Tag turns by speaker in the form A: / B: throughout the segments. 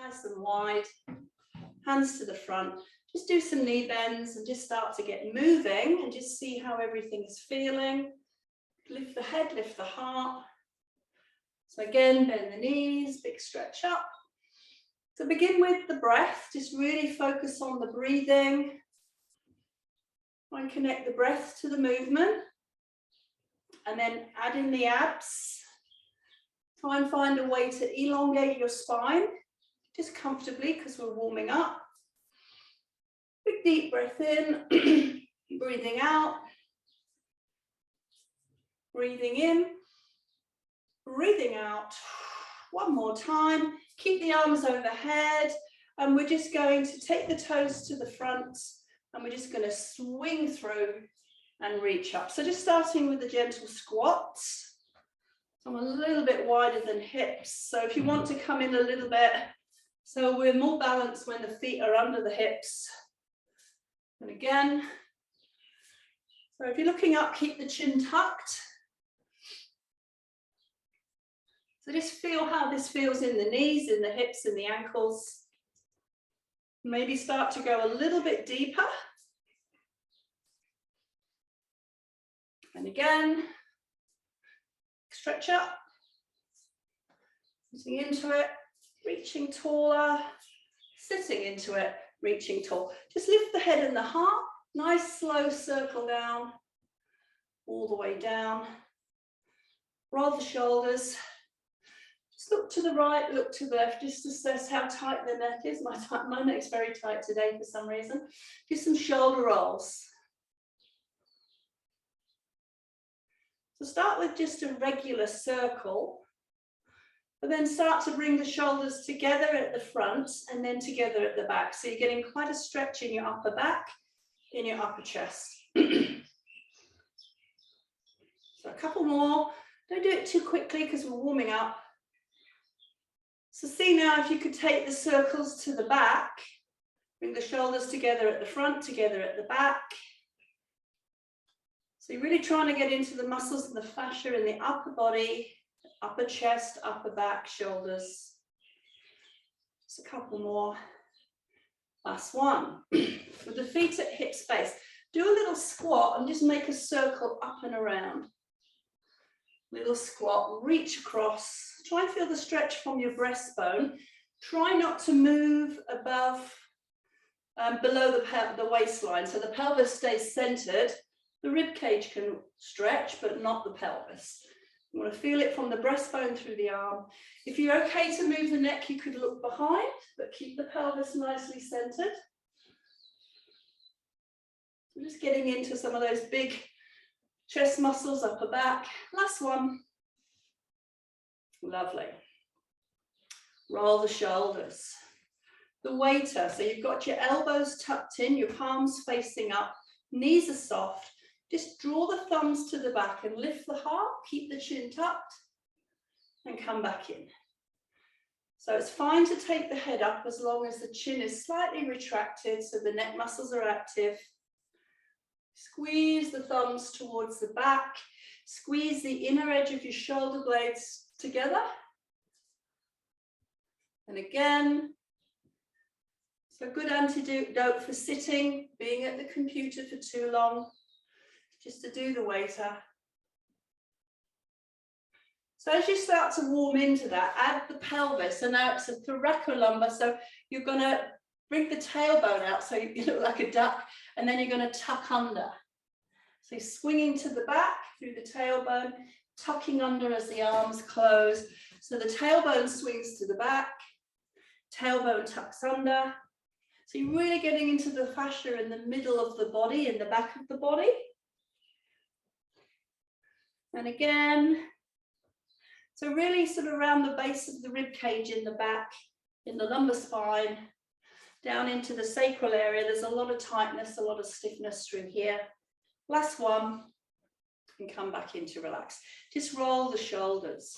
A: nice and wide, hands to the front. Just do some knee bends and just start to get moving and just see how everything is feeling. Lift the head, lift the heart. So again, bend the knees, big stretch up. So begin with the breath, just really focus on the breathing. Try and connect the breath to the movement. And then add in the abs. Try and find a way to elongate your spine, just comfortably because we're warming up. Big deep breath in, breathing out. Breathing in, breathing out. One more time. Keep the arms overhead. And we're just going to take the toes to the front. And we're just going to swing through and reach up. So just starting with the gentle squats. So I'm a little bit wider than hips. So if you want to come in a little bit, so we're more balanced when the feet are under the hips. And again, so if you're looking up, keep the chin tucked. So just feel how this feels in the knees, in the hips, in the ankles. Maybe start to go a little bit deeper. And again, stretch up, sitting into it, reaching taller, sitting into it, reaching tall. Just lift the head and the heart, nice slow circle down, all the way down. Roll the shoulders. Just look to the right, look to the left, just assess how tight the neck is. My neck's very tight today for some reason. Do some shoulder rolls. So start with just a regular circle, but then start to bring the shoulders together at the front and then together at the back. So you're getting quite a stretch in your upper back, in your upper chest. So a couple more. Don't do it too quickly because we're warming up. So see now if you could take the circles to the back, bring the shoulders together at the front, together at the back. So you're really trying to get into the muscles and the fascia in the upper body, upper chest, upper back, shoulders. Just a couple more. Last one. With the feet at hip space, do a little squat and just make a circle up and around. Little squat, reach across. Try and feel the stretch from your breastbone. Try not to move above, below the waistline. So the pelvis stays centered. The rib cage can stretch, but not the pelvis. You want to feel it from the breastbone through the arm. If you're okay to move the neck, you could look behind, but keep the pelvis nicely centered. So just getting into some of those big chest muscles, upper back. Last one. Lovely. Roll the shoulders. The waiter, so you've got your elbows tucked in, your palms facing up, knees are soft. Just draw the thumbs to the back and lift the heart, keep the chin tucked, and come back in. So it's fine to take the head up as long as the chin is slightly retracted so the neck muscles are active. Squeeze the thumbs towards the back. Squeeze the inner edge of your shoulder blades together. And again, so a good antidote for sitting, being at the computer for too long, just to do the waiter. So as you start to warm into that, add the pelvis. So now it's a thoracolumbar. So you're going to bring the tailbone out so you look like a duck, and then you're going to tuck under. So swinging to the back through the tailbone, tucking under as the arms close. So the tailbone swings to the back, tailbone tucks under. So you're really getting into the fascia in the middle of the body, in the back of the body. And again, so really sort of around the base of the rib cage in the back, in the lumbar spine, down into the sacral area. There's a lot of tightness, a lot of stiffness through here. Last one, and come back into relax. Just roll the shoulders.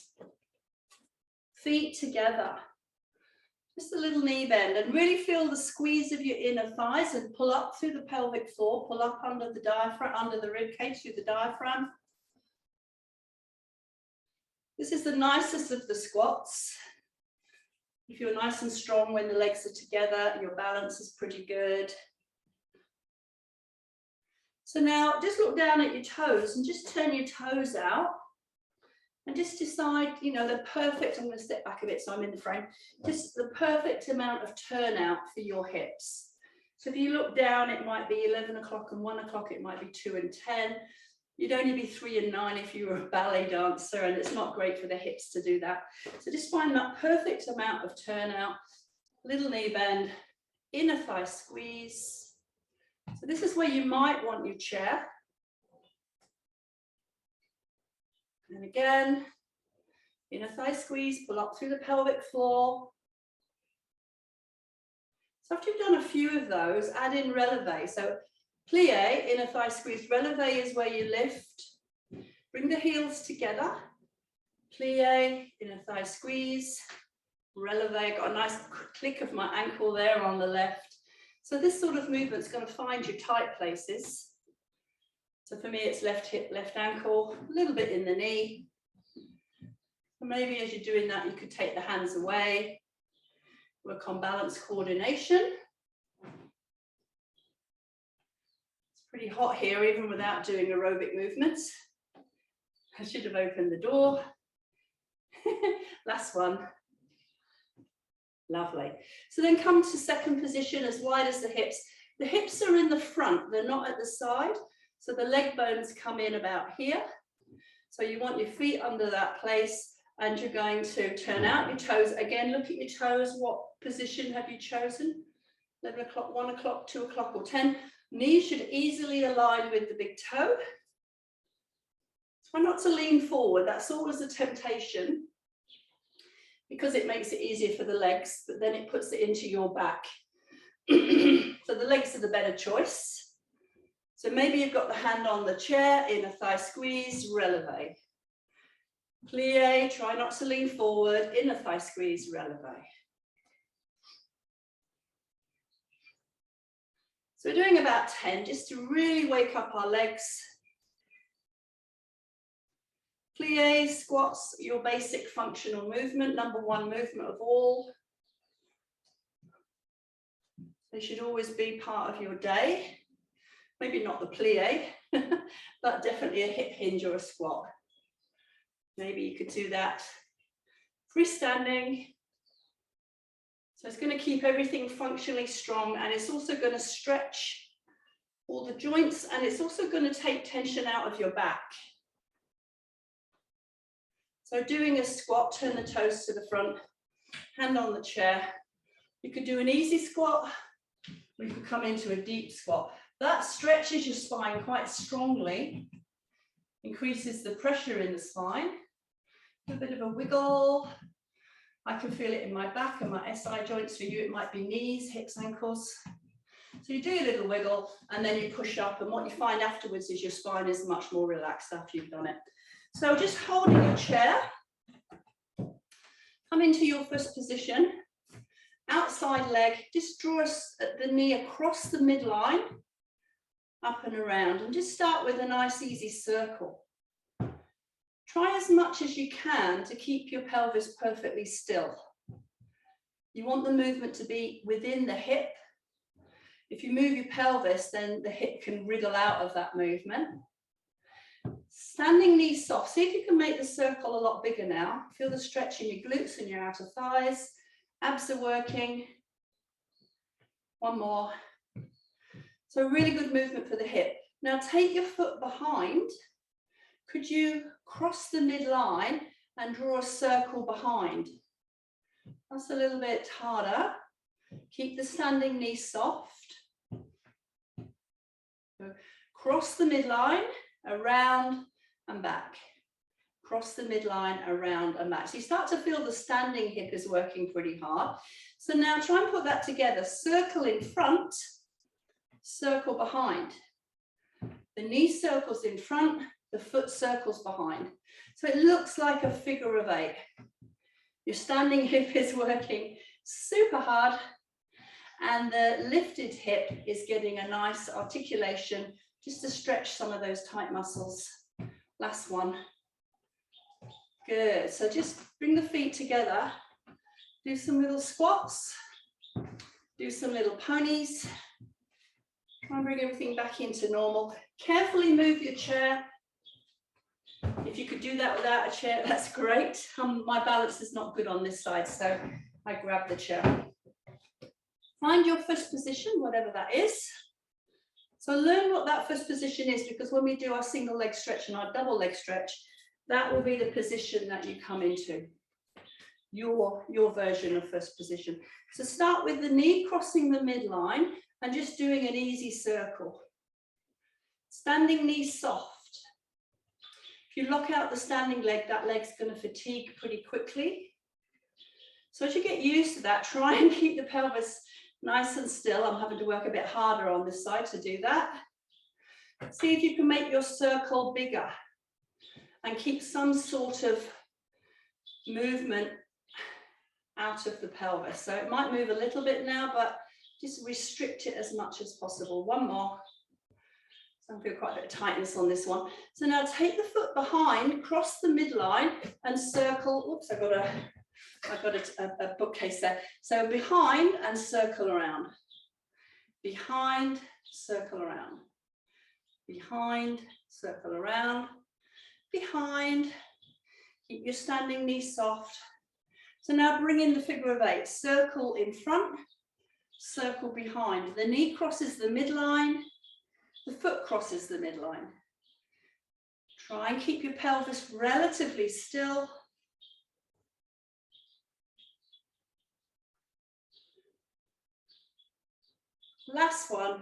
A: Feet together. Just a little knee bend, and really feel the squeeze of your inner thighs and pull up through the pelvic floor, pull up under the diaphragm, under the rib cage through the diaphragm. This is the nicest of the squats. If you're nice and strong when the legs are together, your balance is pretty good. So now just look down at your toes and just turn your toes out and just decide, you know, the perfect, I'm going to step back a bit so I'm in the frame, just the perfect amount of turnout for your hips. So if you look down, it might be 11 o'clock and 1 o'clock, it might be 2 and 10. You'd only be 3 and 9 if you were a ballet dancer, and it's not great for the hips to do that. So just find that perfect amount of turnout, little knee bend, inner thigh squeeze. So this is where you might want your chair. And again, inner thigh squeeze, pull up through the pelvic floor. So after you've done a few of those, add in releve. So plie, inner thigh squeeze. Releve is where you lift. Bring the heels together. Plie, inner thigh squeeze. Releve, got a nice click of my ankle there on the left. So this sort of movement is going to find your tight places. So for me, it's left hip, left ankle, a little bit in the knee. And maybe as you're doing that, you could take the hands away. Work on balance coordination. It's pretty hot here, even without doing aerobic movements. I should have opened the door. Last one. Lovely. So then come to second position, as wide as the hips. The hips are in the front, they're not at the side. So the leg bones come in about here. So you want your feet under that place, and you're going to turn out your toes. Again, look at your toes. What position have you chosen? 11 o'clock, 1 o'clock, 2 o'clock, or 10. Knees should easily align with the big toe. Try not to lean forward. That's always a temptation, because it makes it easier for the legs, but then it puts it into your back. So the legs are the better choice. So maybe you've got the hand on the chair, inner thigh squeeze, releve. Plie, try not to lean forward, inner thigh squeeze, releve. So we're doing about 10, just to really wake up our legs. Plie, squats, your basic functional movement, number one movement of all. They should always be part of your day. Maybe not the plie, but definitely a hip hinge or a squat. Maybe you could do that freestanding. So it's going to keep everything functionally strong, and it's also going to stretch all the joints, and it's also going to take tension out of your back. So doing a squat, turn the toes to the front, hand on the chair. You could do an easy squat, or you could come into a deep squat. That stretches your spine quite strongly, increases the pressure in the spine. A bit of a wiggle. I can feel it in my back and my SI joints. For you, it might be knees, hips, ankles. So you do a little wiggle, and then you push up, and what you find afterwards is your spine is much more relaxed after you've done it. So just holding your chair, come into your first position, outside leg, just draw the knee across the midline, up and around, and just start with a nice easy circle. Try as much as you can to keep your pelvis perfectly still. You want the movement to be within the hip. If you move your pelvis, then the hip can wriggle out of that movement. Standing knees soft. See if you can make the circle a lot bigger now. Feel the stretch in your glutes and your outer thighs. Abs are working. One more. So really good movement for the hip. Now take your foot behind. Could you cross the midline and draw a circle behind? That's a little bit harder. Keep the standing knee soft. Cross the midline, around and back. Cross the midline, around and back. So you start to feel the standing hip is working pretty hard. So now try and put that together. Circle in front, circle behind. The knee circles in front, the foot circles behind. So it looks like a figure of 8. Your standing hip is working super hard, and the lifted hip is getting a nice articulation just to stretch some of those tight muscles. Last one. Good. So just bring the feet together. Do some little squats. Do some little ponies. Try and bring everything back into normal. Carefully move your chair. If you could do that without a chair, that's great. My balance is not good on this side, so I grab the chair. Find your first position, whatever that is. So learn what that first position is, because when we do our single leg stretch and our double leg stretch, that will be the position that you come into. Your version of first position. So start with the knee crossing the midline and just doing an easy circle. Standing knee soft. If you lock out the standing leg, that leg's going to fatigue pretty quickly. So as you get used to that, try and keep the pelvis nice and still. I'm having to work a bit harder on this side to do that. See if you can make your circle bigger and keep some sort of movement out of the pelvis. So it might move a little bit now, but just restrict it as much as possible. One more. So I feel quite a bit of tightness on this one. So now take the foot behind, cross the midline and circle. Oops, I've got a bookcase there. So behind and circle around. Behind, circle around. Behind, circle around. Behind. Keep your standing knee soft. So now bring in the figure of 8. Circle in front, circle behind. The knee crosses the midline, the foot crosses the midline. Try and keep your pelvis relatively still. Last one.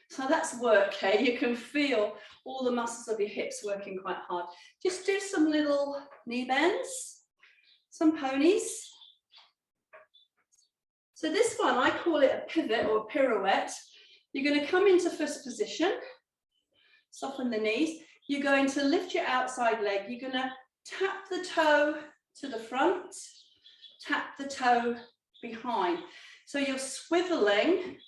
A: So that's work, okay? You can feel all the muscles of your hips working quite hard. Just do some little knee bends. Some ponies. So this one, I call it a pivot or a pirouette. You're going to come into first position, soften the knees. You're going to lift your outside leg. You're going to tap the toe to the front, tap the toe behind. So you're swiveling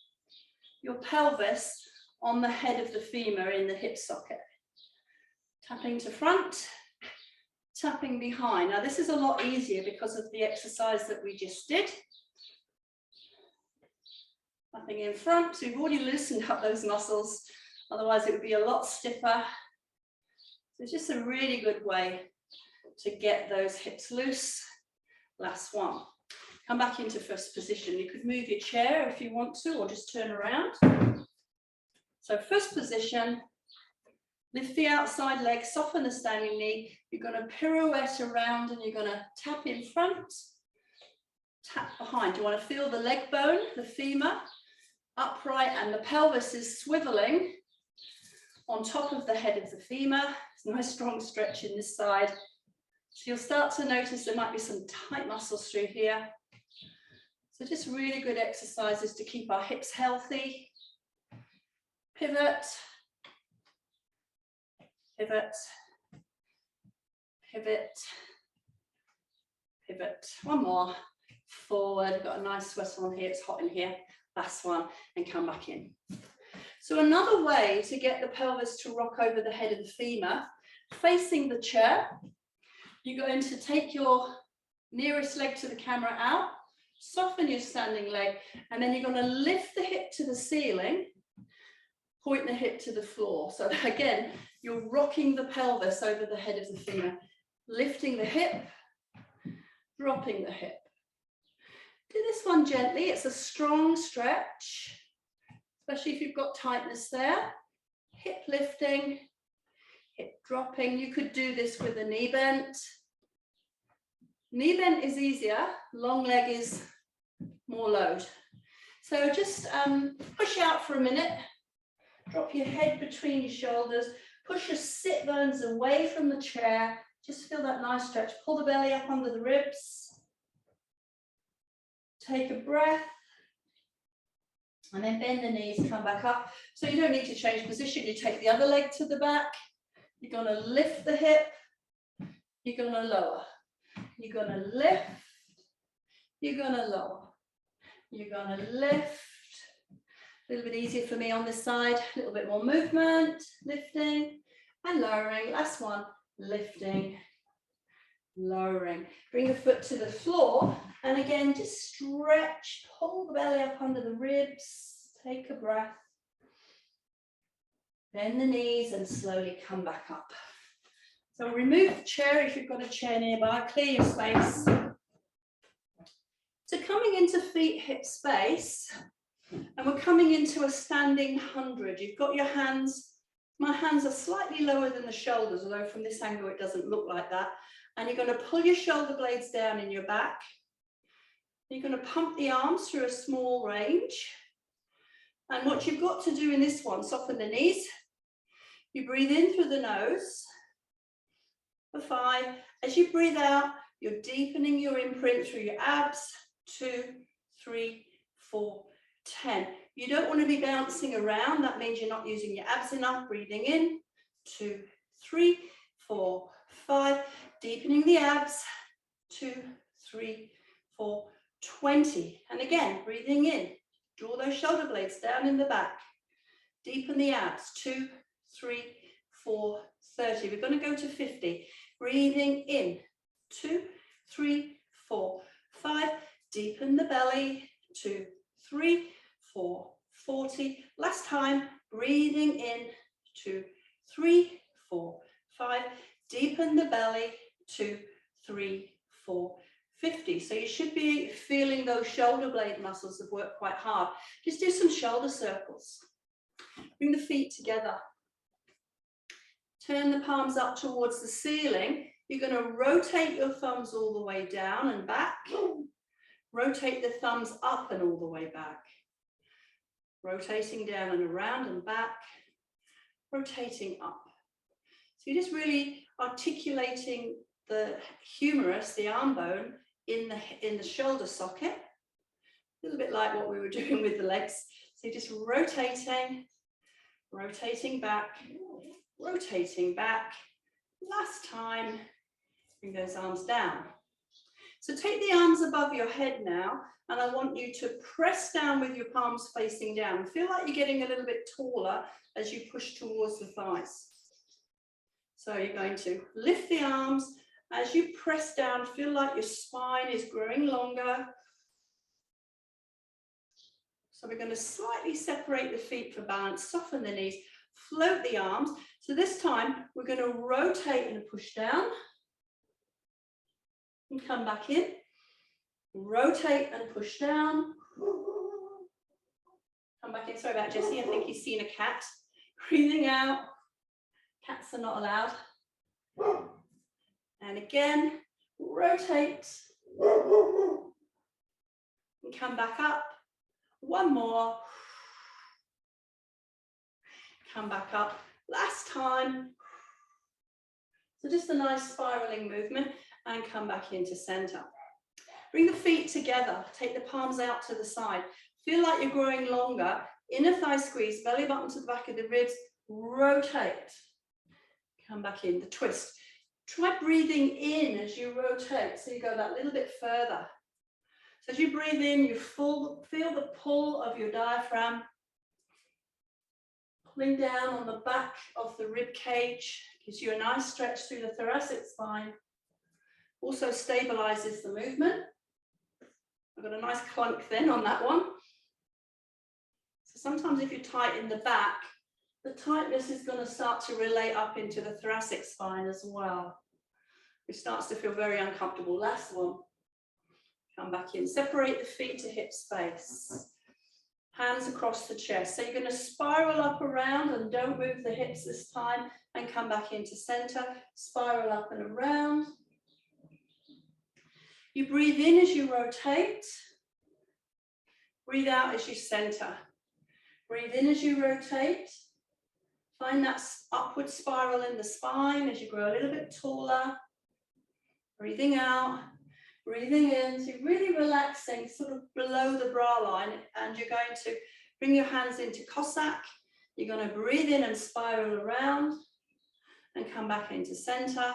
A: your pelvis on the head of the femur in the hip socket. Tapping to front, tapping behind. Now this is a lot easier because of the exercise that we just did. Tapping in front, so we've already loosened up those muscles, otherwise it would be a lot stiffer. So it's just a really good way to get those hips loose. Last one. Come back into first position. You could move your chair if you want to, or just turn around. So first position. Lift the outside leg, soften the standing knee. You're going to pirouette around and you're going to tap in front, tap behind. You want to feel the leg bone, the femur, upright, and the pelvis is swiveling on top of the head of the femur. It's a nice strong stretch in this side. So you'll start to notice there might be some tight muscles through here. So just really good exercises to keep our hips healthy. Pivot. Pivot, pivot, pivot. One more. Forward. Got a nice sweat on here. It's hot in here. Last one. And come back in. So another way to get the pelvis to rock over the head of the femur, facing the chair, you're going to take your nearest leg to the camera out, soften your standing leg, and then you're going to lift the hip to the ceiling, point the hip to the floor. So again, you're rocking the pelvis over the head of the femur, lifting the hip, dropping the hip. Do this one gently. It's a strong stretch, especially if you've got tightness there. Hip lifting, hip dropping. You could do this with a knee bent. Knee bent is easier. Long leg is more load. So just push out for a minute. Drop your head between your shoulders. Push your sit bones away from the chair. Just feel that nice stretch. Pull the belly up under the ribs. Take a breath. And then bend the knees, come back up. So you don't need to change position. You take the other leg to the back. You're going to lift the hip. You're going to lower. You're going to lift. You're going to lower. You're going to lift. A little bit easier for me on this side. A little bit more movement. Lifting and lowering. Last one. Lifting, lowering. Bring the foot to the floor And again, just stretch, pull the belly up under the ribs, take a breath. Bend the knees and slowly come back up. So remove the chair if you've got a chair nearby, clear your space. So coming into feet hip space, and we're coming into a standing 100. You've got your hands, my hands are slightly lower than the shoulders, although from this angle it doesn't look like that. And you're going to pull your shoulder blades down in your back. You're going to pump the arms through a small range. And what you've got to do in this one, soften the knees. You breathe in through the nose for 5. As you breathe out, you're deepening your imprint through your abs. 2, 3, 4, 10. You don't want to be bouncing around. That means you're not using your abs enough. Breathing in. 2, 3, 4, 5. Deepening the abs. 2, 3, 4, 20. And again, breathing in. Draw those shoulder blades down in the back. Deepen the abs. 2, 3, 4, 30. We're going to go to 50. Breathing in. 2, 3, 4, 5. Deepen the belly. 2, 3, 4, 40. Last time. Breathing in. 2, 3, 4, 5. Deepen the belly. 2, 3, 4, 50. So you should be feeling those shoulder blade muscles have worked quite hard. Just do some shoulder circles. Bring the feet together. Turn the palms up towards the ceiling. You're going to rotate your thumbs all the way down and back. Rotate the thumbs up and all the way back. Rotating down and around and back. Rotating up. So you're just really articulating the humerus, the arm bone, in the shoulder socket. A little bit like what we were doing with the legs. So you're just rotating, rotating back, rotating back. Last time, bring those arms down. So take the arms above your head now, and I want you to press down with your palms facing down. Feel like you're getting a little bit taller as you push towards the thighs. So you're going to lift the arms. As you press down, feel like your spine is growing longer. So we're going to slightly separate the feet for balance, soften the knees, float the arms. So this time we're going to rotate and push down and come back in. Rotate and push down. Come back in. Sorry about Jessie. I think he's seen a cat. Breathing out. Cats are not allowed. And again, rotate. And come back up. One more. Come back up. Last time. So just a nice spiraling movement and come back into center. Bring the feet together. Take the palms out to the side. Feel like you're growing longer. Inner thigh squeeze, belly button to the back of the ribs. Rotate. Come back in, the twist. Try breathing in as you rotate, so you go that little bit further. So as you breathe in, you feel the pull of your diaphragm. Pulling down on the back of the rib cage, gives you a nice stretch through the thoracic spine. Also stabilizes the movement. I've got a nice clunk then on that one. So sometimes if you tighten the back, the tightness is going to start to relay up into the thoracic spine as well, which starts to feel very uncomfortable. Last one. Come back in. Separate the feet to hip space. Hands across the chest. So you're going to spiral up around and don't move the hips this time and come back into center. Spiral up and around. You breathe in as you rotate. Breathe out as you center. Breathe in as you rotate. Find that upward spiral in the spine as you grow a little bit taller. Breathing out, breathing in. So you're really relaxing sort of below the bra line, and you're going to bring your hands into Cossack. You're going to breathe in and spiral around and come back into center.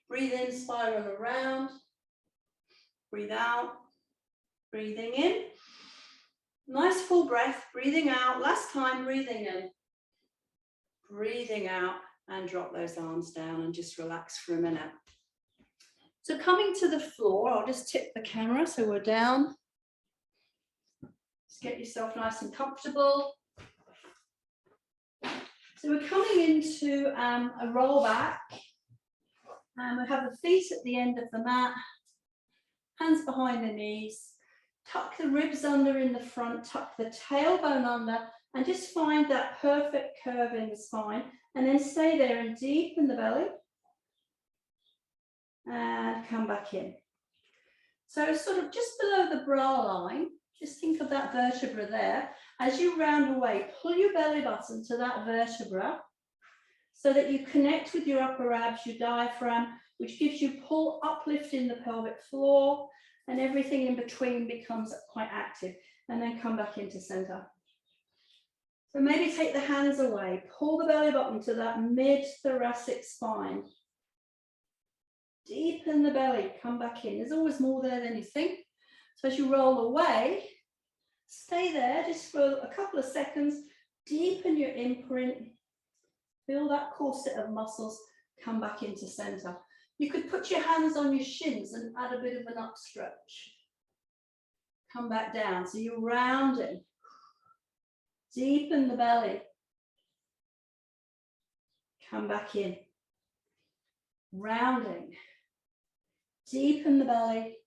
A: Breathe in, spiral around. Breathe out, breathing in. Nice full breath, breathing out. Last time, breathing in. Breathing out and drop those arms down and just relax for a minute. So coming to the floor, I'll just tip the camera so we're down. Just get yourself nice and comfortable. So we're coming into a roll back. And we have the feet at the end of the mat, hands behind the knees, tuck the ribs under in the front, tuck the tailbone under, and just find that perfect curve in the spine, and then stay there and deepen the belly, and come back in. So sort of just below the bra line, just think of that vertebra there. As you round away, pull your belly button to that vertebra, so that you connect with your upper abs, your diaphragm, which gives you pull, uplift in the pelvic floor, and everything in between becomes quite active. And then come back into center. So maybe take the hands away, pull the belly button to that mid-thoracic spine. Deepen the belly, come back in. There's always more there than you think. So as you roll away, stay there just for a couple of seconds, deepen your imprint. Feel that corset of muscles, come back into center. You could put your hands on your shins and add a bit of an upstretch. Come back down, so you're rounding. Deepen the belly. Come back in. Rounding. Deepen the belly.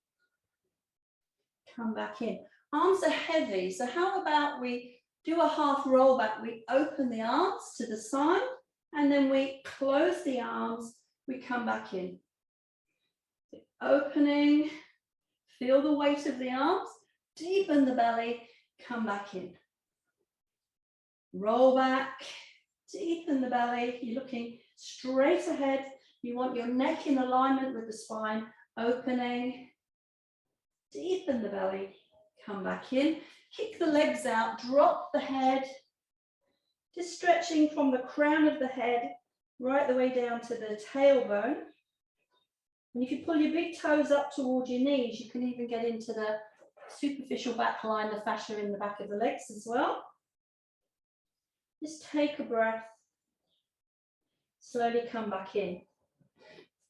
A: Come back in. Arms are heavy, so how about we do a half roll back? We open the arms to the side, and then we close the arms, we come back in. Opening, feel the weight of the arms, deepen the belly, come back in. Roll back, deepen the belly, you're looking straight ahead. You want your neck in alignment with the spine, opening, deepen the belly, come back in. Kick the legs out, drop the head, just stretching from the crown of the head right the way down to the tailbone. And if you pull your big toes up towards your knees, you can even get into the superficial back line, the fascia in the back of the legs as well. Just take a breath. Slowly come back in.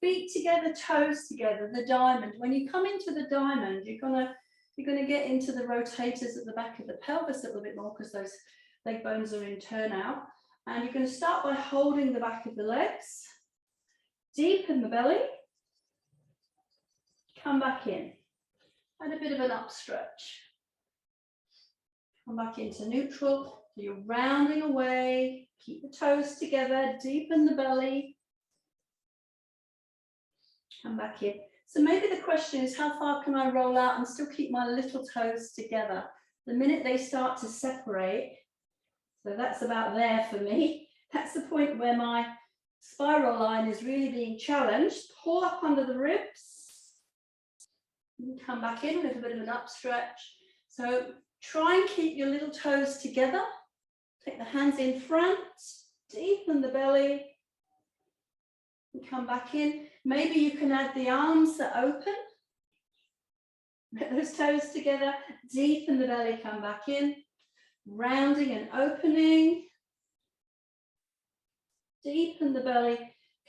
A: Feet together, toes together, the diamond. When you come into the diamond, you're gonna get into the rotators at the back of the pelvis a little bit more because those leg bones are in turnout. And you're going to start by holding the back of the legs. Deepen the belly. Come back in. Add a bit of an upstretch. Come back into neutral. So you're rounding away. Keep the toes together. Deepen the belly. Come back in. So maybe the question is, how far can I roll out and still keep my little toes together? The minute they start to separate, so that's about there for me. That's the point where my spiral line is really being challenged. Pull up under the ribs. And come back in with a bit of an upstretch. So try and keep your little toes together. Take the hands in front. Deepen the belly. And come back in. Maybe you can add the arms that open. Get those toes together. Deepen the belly. Come back in. Rounding and opening. Deepen the belly,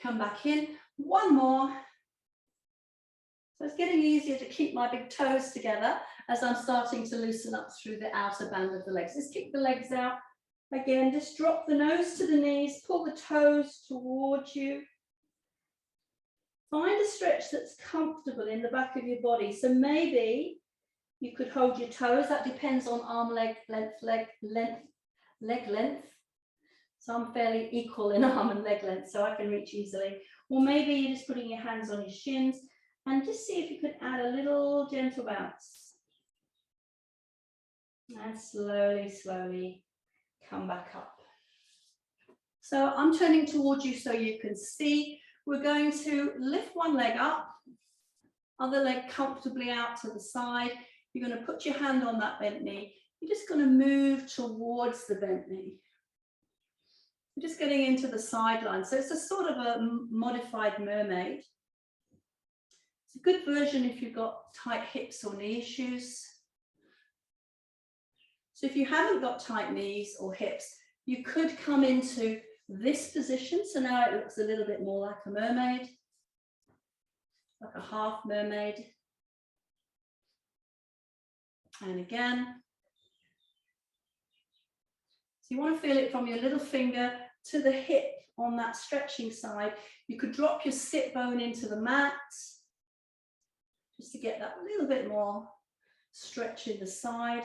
A: come back in. One more. So it's getting easier to keep my big toes together as I'm starting to loosen up through the outer band of the legs. Just kick the legs out. Again, just drop the nose to the knees, pull the toes towards you. Find a stretch that's comfortable in the back of your body. So maybe you could hold your toes. That depends on arm, leg length. So I'm fairly equal in arm and leg length, so I can reach easily. Or maybe you're just putting your hands on your shins and just see if you could add a little gentle bounce. And slowly, slowly come back up. So I'm turning towards you so you can see. We're going to lift one leg up, other leg comfortably out to the side. You're going to put your hand on that bent knee. You're just going to move towards the bent knee. You're just getting into the sideline. So it's a sort of a modified mermaid. It's a good version if you've got tight hips or knee issues. So if you haven't got tight knees or hips, you could come into this position. So now it looks a little bit more like a mermaid. like a half mermaid. And again. So you want to feel it from your little finger to the hip on that stretching side. You could drop your sit bone into the mat just to get that little bit more stretch in the side,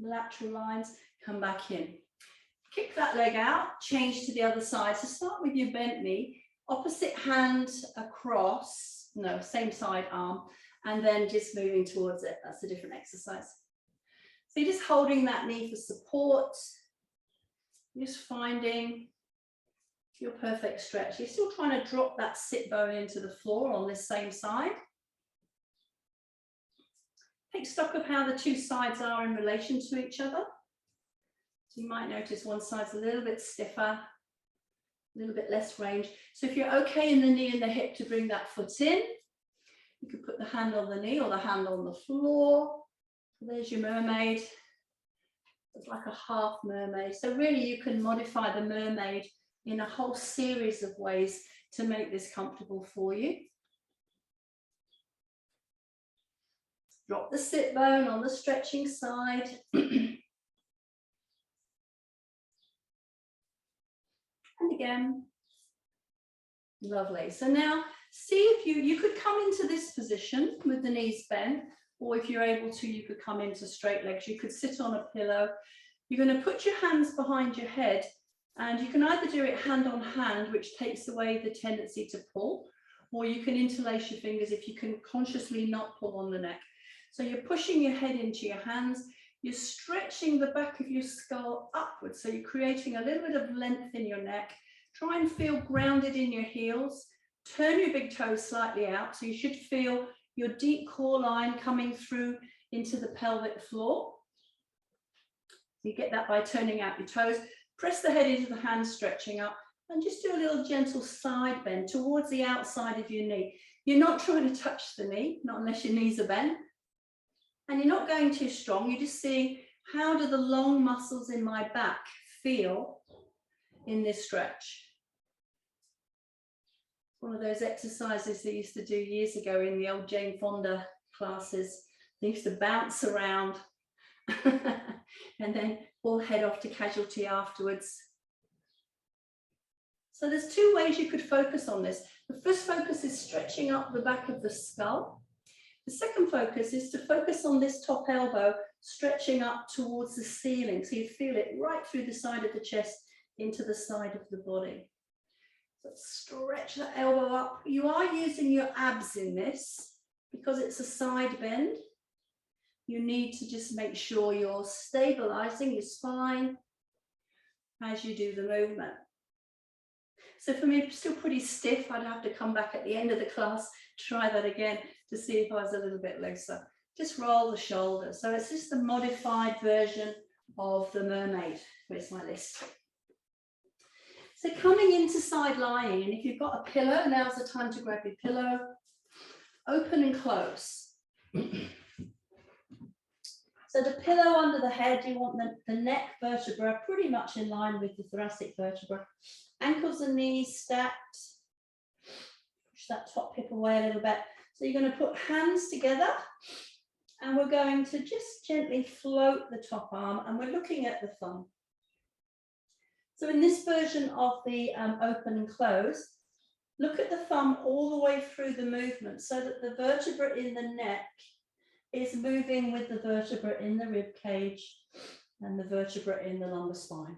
A: lateral lines, come back in. Kick that leg out, change to the other side. So start with your bent knee, opposite hand across, no, same side arm, and then just moving towards it. That's a different exercise. So you're just holding that knee for support, just finding your perfect stretch. You're still trying to drop that sit bone into the floor on this same side. Take stock of how the two sides are in relation to each other. So you might notice one side's a little bit stiffer, a little bit less range. So if you're okay in the knee and the hip to bring that foot in, you could put the hand on the knee or the hand on the floor. There's your mermaid. It's like a half mermaid. So really you can modify the mermaid in a whole series of ways to make this comfortable for you. Drop the sit bone on the stretching side. And again. Lovely. So now see if you could come into this position with the knees bent, or if you're able to, you could come into straight legs. You could sit on a pillow. You're going to put your hands behind your head, and you can either do it hand on hand, which takes away the tendency to pull, or you can interlace your fingers if you can consciously not pull on the neck. So you're pushing your head into your hands, you're stretching the back of your skull upwards, so you're creating a little bit of length in your neck. Try and feel grounded in your heels. Turn your big toes slightly out, so you should feel your deep core line coming through into the pelvic floor. You get that by turning out your toes. Press the head into the hands, stretching up, and just do a little gentle side bend towards the outside of your knee. You're not trying to touch the knee, not unless your knees are bent. And you're not going too strong. You're just seeing, how do the long muscles in my back feel in this stretch? One of those exercises they used to do years ago in the old Jane Fonda classes. They used to bounce around and then all head off to casualty afterwards. So there's two ways you could focus on this. The first focus is stretching up the back of the skull. The second focus is to focus on this top elbow, stretching up towards the ceiling. So you feel it right through the side of the chest into the side of the body. So stretch the elbow up. You are using your abs in this because it's a side bend. You need to just make sure you're stabilizing your spine as you do the movement. So for me, it's still pretty stiff. I'd have to come back at the end of the class, try that again to see if I was a little bit looser. Just roll the shoulders. So it's just a modified version of the mermaid. Where's my list? So coming into side lying, and if you've got a pillow, now's the time to grab your pillow. Open and close. So the pillow under the head, you want the neck vertebra pretty much in line with the thoracic vertebra. Ankles and knees stacked. Push that top hip away a little bit. So you're going to put hands together, and we're going to just gently float the top arm, and we're looking at the thumb. So in this version of the open and close, look at the thumb all the way through the movement so that the vertebra in the neck is moving with the vertebra in the rib cage and the vertebra in the lumbar spine.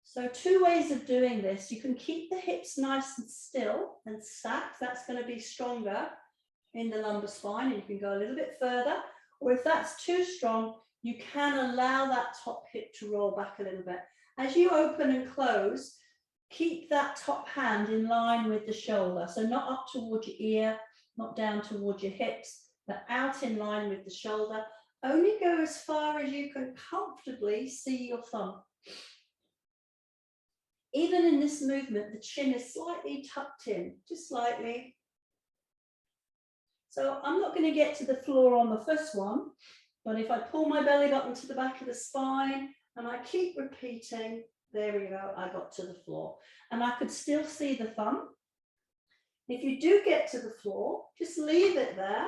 A: So two ways of doing this. You can keep the hips nice and still and stacked. That's going to be stronger in the lumbar spine, and you can go a little bit further. Or if that's too strong, you can allow that top hip to roll back a little bit. As you open and close, keep that top hand in line with the shoulder. So not up towards your ear, not down towards your hips, but out in line with the shoulder. Only go as far as you can comfortably see your thumb. Even in this movement, the chin is slightly tucked in, just slightly. So I'm not going to get to the floor on the first one, but if I pull my belly button to the back of the spine and I keep repeating, there we go, I got to the floor. And I could still see the thumb. If you do get to the floor, just leave it there.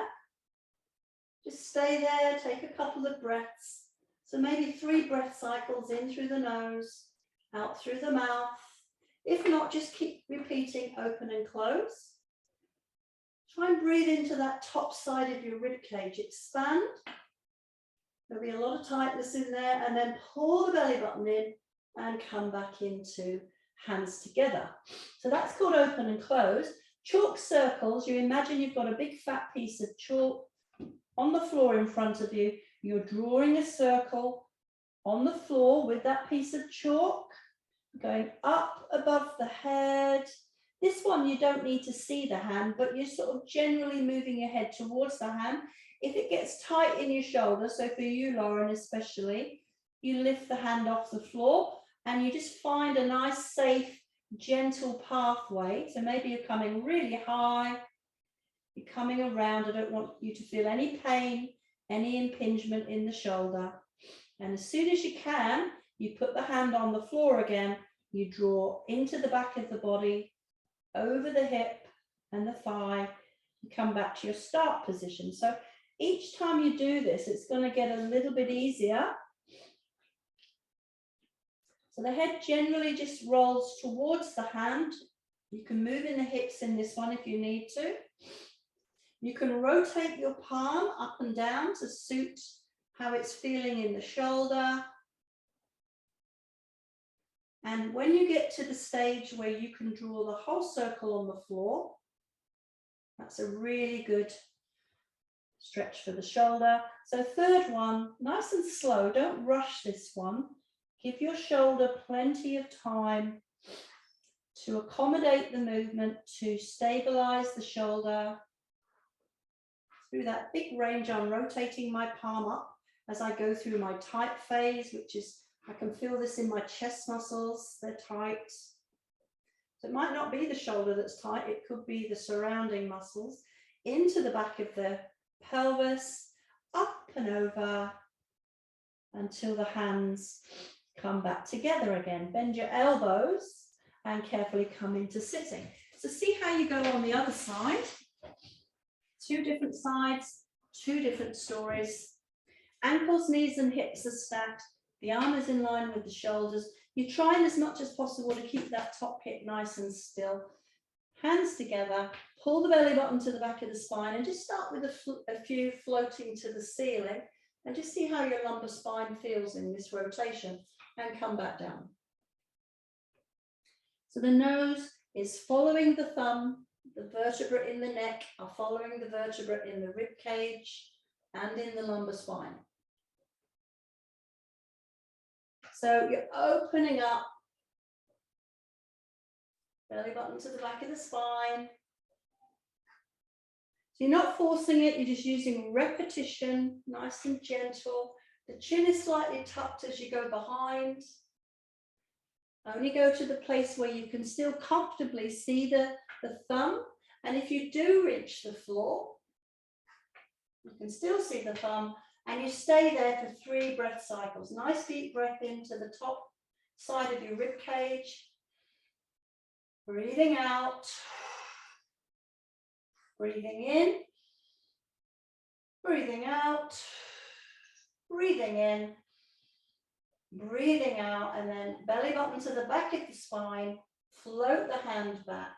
A: Just stay there, take a couple of breaths. So maybe 3 breath cycles in through the nose, out through the mouth. If not, just keep repeating open and close. Try and breathe into that top side of your rib cage, expand. There'll be a lot of tightness in there, and then pull the belly button in and come back into hands together. So that's called open and close. Chalk circles, you imagine you've got a big fat piece of chalk on the floor in front of you. You're drawing a circle on the floor with that piece of chalk, going up above the head. This one, you don't need to see the hand, but you're sort of generally moving your head towards the hand. If it gets tight in your shoulder, so for you, Lauren, especially, you lift the hand off the floor and you just find a nice, safe, gentle pathway. So maybe you're coming really high, you're coming around. I don't want you to feel any pain, any impingement in the shoulder. And as soon as you can, you put the hand on the floor again, you draw into the back of the body, over the hip and the thigh, you come back to your start position. So each time you do this, it's going to get a little bit easier. So the head generally just rolls towards the hand. You can move in the hips in this one if you need to. You can rotate your palm up and down to suit how it's feeling in the shoulder. And when you get to the stage where you can draw the whole circle on the floor, that's a really good stretch for the shoulder. So third one, nice and slow, don't rush this one. Give your shoulder plenty of time to accommodate the movement, to stabilize the shoulder. Through that big range, I'm rotating my palm up as I go through my tight phase, which is, I can feel this in my chest muscles, they're tight. So it might not be the shoulder that's tight, it could be the surrounding muscles. Into the back of the pelvis, up and over, until the hands come back together again. Bend your elbows and carefully come into sitting. So see how you go on the other side. 2 different sides, 2 different stories. Ankles, knees and hips are stacked. The arm is in line with the shoulders. You're trying as much as possible to keep that top hip nice and still. Hands together, pull the belly button to the back of the spine and just start with a few floating to the ceiling and just see how your lumbar spine feels in this rotation and come back down. So the nose is following the thumb, the vertebrae in the neck are following the vertebrae in the rib cage and in the lumbar spine. So you're opening up, belly button to the back of the spine. So you're not forcing it, you're just using repetition, nice and gentle. The chin is slightly tucked as you go behind. Only go to the place where you can still comfortably see the thumb. And if you do reach the floor, you can still see the thumb. And you stay there for 3 breath cycles. Nice deep breath into the top side of your rib cage. Breathing out. Breathing in. Breathing out. Breathing in. Breathing out. And then belly button to the back of the spine. Float the hand back.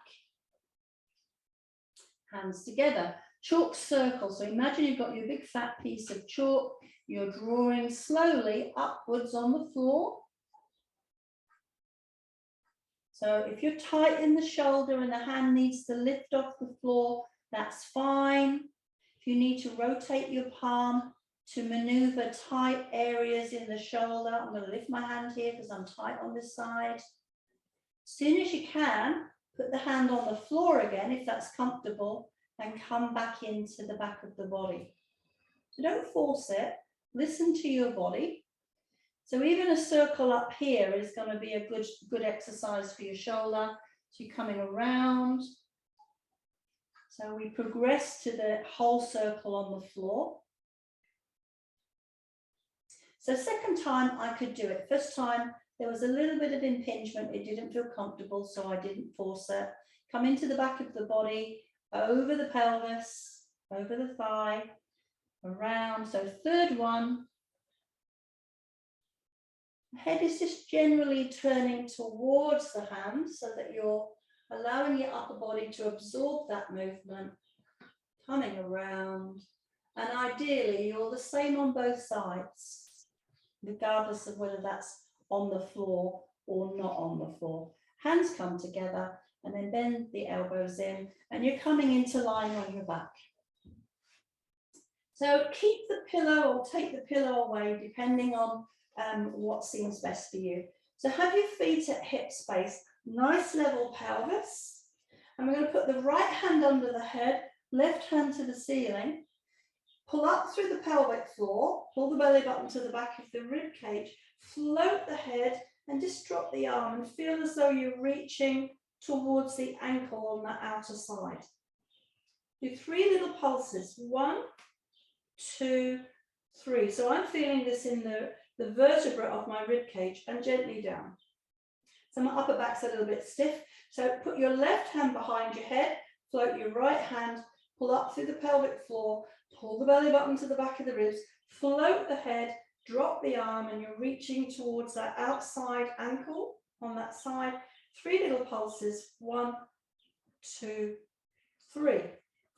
A: Hands together. Chalk circle. So imagine you've got your big fat piece of chalk. You're drawing slowly upwards on the floor. So if you're tight in the shoulder and the hand needs to lift off the floor, that's fine. If you need to rotate your palm to maneuver tight areas in the shoulder, I'm going to lift my hand here because I'm tight on this side. As soon as you can, put the hand on the floor again if that's comfortable. And come back into the back of the body. So don't force it, listen to your body. So even a circle up here is going to be a good exercise for your shoulder. So you're coming around. So we progress to the whole circle on the floor. So second time I could do it. First time there was a little bit of impingement, it didn't feel comfortable, so I didn't force it. Come into the back of the body, over the pelvis, over the thigh, around. So third one. Head is just generally turning towards the hands so that you're allowing your upper body to absorb that movement, coming around. And ideally, you're the same on both sides, regardless of whether that's on the floor or not on the floor. Hands come together and then bend the elbows in, and you're coming into lying on your back. So keep the pillow or take the pillow away, depending on what seems best for you. So have your feet at hip space, nice level pelvis. And we're going to put the right hand under the head, left hand to the ceiling. Pull up through the pelvic floor, pull the belly button to the back of the rib cage, float the head and just drop the arm and feel as though you're reaching towards the ankle on the outer side. Do 3 little pulses, 1, 2, 3. So I'm feeling this in the vertebra of my rib cage and gently down. So my upper back's a little bit stiff. So put your left hand behind your head, float your right hand, pull up through the pelvic floor, pull the belly button to the back of the ribs, float the head, drop the arm, and you're reaching towards that outside ankle on that side. 3 little pulses, 1, 2, 3.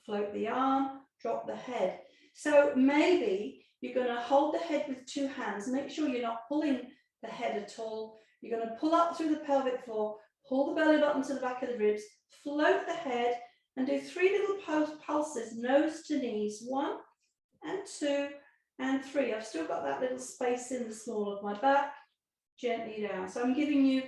A: Float the arm, drop the head. So maybe you're going to hold the head with 2 hands. Make sure you're not pulling the head at all. You're going to pull up through the pelvic floor, pull the belly button to the back of the ribs, float the head, and do 3 little pulses, nose to knees, 1 and 2 and 3. I've still got that little space in the small of my back, gently down. So I'm giving you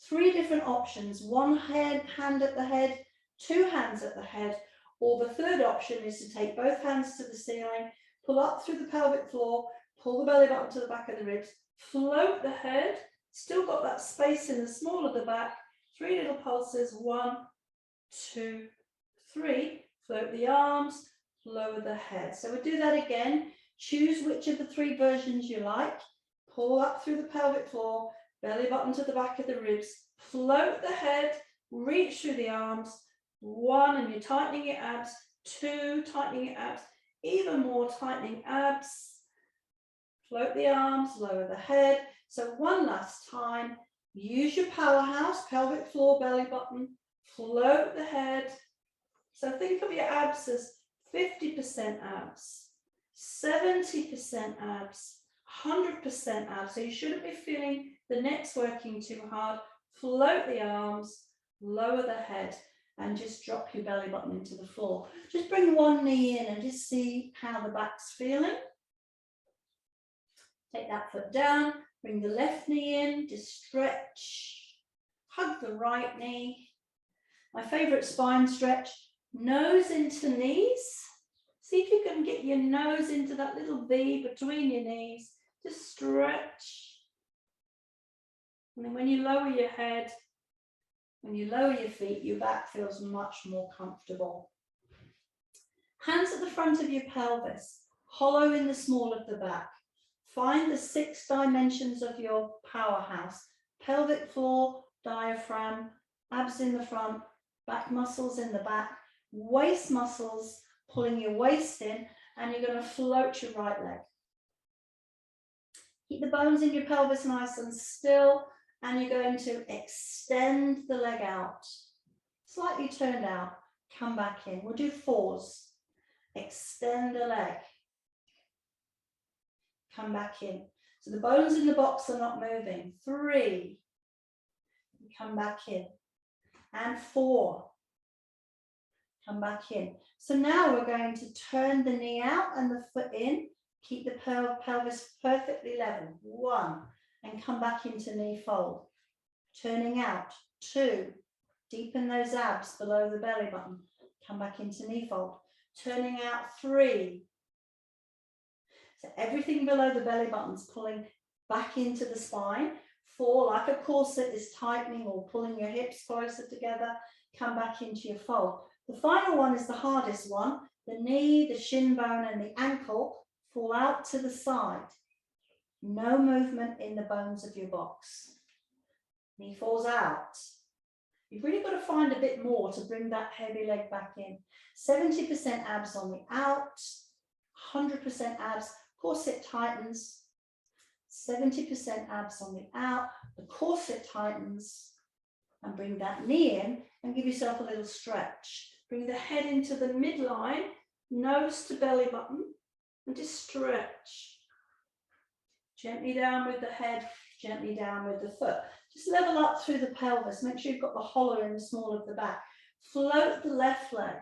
A: 3 different options, 1 hand at the head, 2 hands at the head, or the third option is to take both hands to the ceiling, pull up through the pelvic floor, pull the belly button to the back of the ribs, float the head, still got that space in the small of the back, 3 little pulses, 1, 2, 3, float the arms, lower the head. So we'll do that again. Choose which of the 3 versions you like. Pull up through the pelvic floor, belly button to the back of the ribs, float the head, reach through the arms, 1, and you're tightening your abs, 2, tightening your abs, even more tightening abs, float the arms, lower the head. So 1 last time, use your powerhouse, pelvic floor, belly button, float the head. So think of your abs as 50% abs, 70% abs, 100% abs. So you shouldn't be feeling the necks working too hard. Float the arms, lower the head, and just drop your belly button into the floor. Just bring 1 knee in and just see how the back's feeling. Take that foot down, bring the left knee in, just stretch, hug the right knee. My favorite spine stretch, nose into knees. See if you can get your nose into that little V between your knees. Just stretch. And then when you lower your head, when you lower your feet, your back feels much more comfortable. Hands at the front of your pelvis, hollow in the small of the back. Find the 6 dimensions of your powerhouse. Pelvic floor, diaphragm, abs in the front, back muscles in the back, waist muscles, pulling your waist in, and you're going to float your right leg. Keep the bones in your pelvis nice and still, and you're going to extend the leg out, slightly turned out, come back in. We'll do 4s. Extend the leg, come back in. So the bones in the box are not moving. 3, come back in, and 4, come back in. So now we're going to turn the knee out and the foot in, keep the pelvis perfectly level. 1, and come back into knee fold. Turning out, 2, deepen those abs below the belly button, come back into knee fold. Turning out, 3. So everything below the belly button's pulling back into the spine. 4, like a corset, is tightening or pulling your hips closer together. Come back into your fold. The final one is the hardest one. The knee, the shin bone, and the ankle fall out to the side. No movement in the bones of your box. Knee falls out.
B: You've really got to find a bit more to bring that heavy leg back in. 70% abs on the out, 100% abs, corset tightens, 70% abs on the out, the corset tightens, and bring that knee in and give yourself a little stretch.
A: Bring the head into the midline, nose to belly button, and just stretch. Gently down with the head, gently down with the foot. Just level up through the pelvis. Make sure you've got the hollow in the small of the back. Float the left leg.